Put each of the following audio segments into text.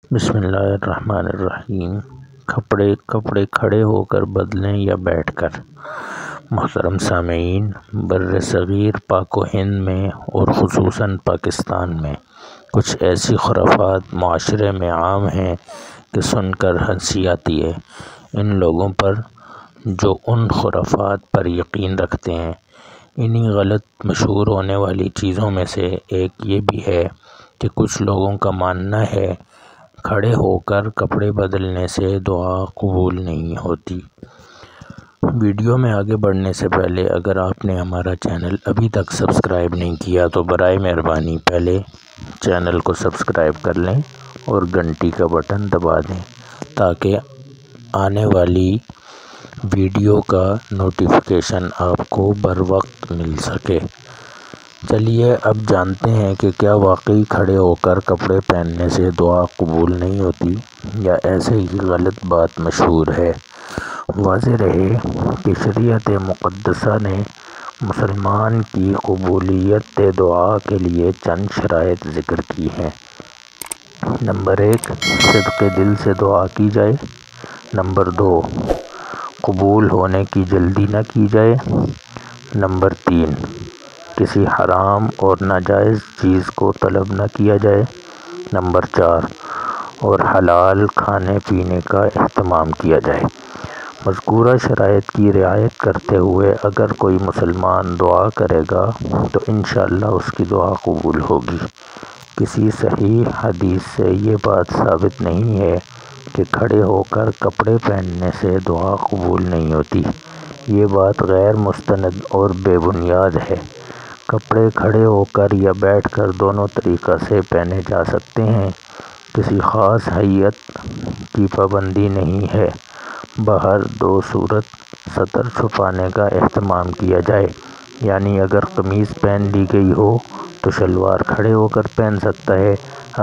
بسم اللہ الرحمن الرحیم۔ کپڑے کھڑے ہو کر بدلیں یا بیٹھ کر۔ محترم سامعین، بر صغیر پاک و ہند میں اور خصوصاً پاکستان میں کچھ ایسی خرافات معاشرے میں عام ہیں کہ سن کر ہنسی آتی ہے۔ ان لوگوں پر جو ان خرافات پر یقین رکھتے ہیں، انہی غلط مشہور ہونے والی چیزوں میں سے ایک یہ بھی ہے کہ کچھ لوگوں کا ماننا ہے کھڑے ہو کر کپڑے بدلنے سے دعا قبول نہیں ہوتی۔ ویڈیو میں آگے بڑھنے سے پہلے اگر آپ نے ہمارا چینل ابھی تک سبسکرائب نہیں کیا تو برائے مہربانی پہلے چینل کو سبسکرائب کر لیں اور گھنٹی کا بٹن دبا دیں تاکہ آنے والی ویڈیو کا نوٹیفیکیشن آپ کو بر وقت مل سکے۔ چلیے اب جانتے ہیں کہ کیا واقعی کھڑے ہو کر کپڑے پہننے سے دعا قبول نہیں ہوتی یا ایسے ہی غلط بات مشہور ہے۔ واضح رہے کہ شریعت مقدسہ نے مسلمان کی قبولیت دعا کے لیے چند شرائط ذکر کی ہیں۔ نمبر 1، صدقِ دل سے دعا کی جائے۔ نمبر 2، قبول ہونے کی جلدی نہ کی جائے۔ نمبر 3، کسی حرام اور ناجائز چیز کو طلب نہ کیا جائے۔ نمبر 4، اور حلال کھانے پینے کا اہتمام کیا جائے۔ مذکورہ شرائط کی رعایت کرتے ہوئے اگر کوئی مسلمان دعا کرے گا تو انشاءاللہ اس کی دعا قبول ہوگی۔ کسی صحیح حدیث سے یہ بات ثابت نہیں ہے کہ کھڑے ہو کر کپڑے پہننے سے دعا قبول نہیں ہوتی۔ یہ بات غیر مستند اور بے بنیاد ہے۔ کپڑے کھڑے ہو کر یا بیٹھ کر دونوں طریقہ سے پہنے جا سکتے ہیں۔ کسی خاص ہیئت کی پابندی نہیں ہے۔ بہر دو صورت سطر چھپانے کا اہتمام کیا جائے، یعنی اگر قمیض پہن لی گئی ہو تو شلوار کھڑے ہو کر پہن سکتا ہے،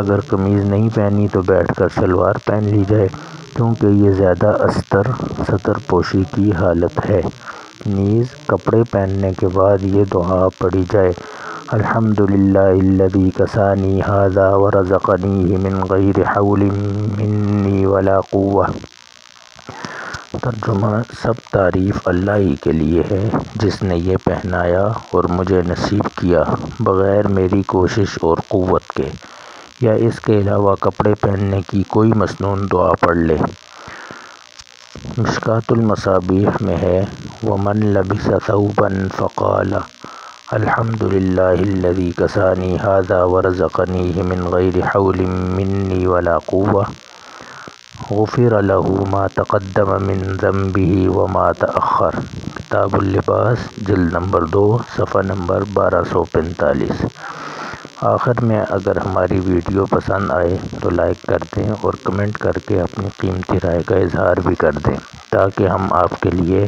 اگر قمیض نہیں پہنی تو بیٹھ کر شلوار پہن لی جائے، کیونکہ یہ زیادہ استر سطر پوشی کی حالت ہے۔ نیز کپڑے پہننے کے بعد یہ دعا پڑھی جائے: الحمدللہ الذی کسانی ھذا ورزقنیہ من غیر حول منی ولا قوۃ۔ ترجمہ: سب تعریف اللہ ہی کے لیے ہے جس نے یہ پہنایا اور مجھے نصیب کیا بغیر میری کوشش اور قوت کے۔ یا اس کے علاوہ کپڑے پہننے کی کوئی مسنون دعا پڑھ لے۔ مشکوٰۃ المصابیح میں ہے: ومن لبس ثوبا فقال الحمدللہ الذی کسانی ھذا ورزقنیہ من غیر حول منی ولا قوۃ غفر لہ ما تقدم من ذنبہ وما تأخر۔ کتاب اللباس، جلد نمبر 2، صفحہ نمبر 1245۔ آخر میں اگر ہماری ویڈیو پسند آئے تو لائک کر دیں اور کمنٹ کر کے اپنی قیمتی رائے کا اظہار بھی کر دیں تاکہ ہم آپ کے لیے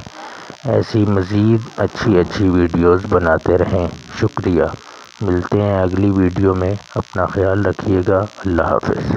ایسی مزید اچھی ویڈیوز بناتے رہیں۔ شکریہ۔ ملتے ہیں اگلی ویڈیو میں۔ اپنا خیال رکھیے گا۔ اللہ حافظ۔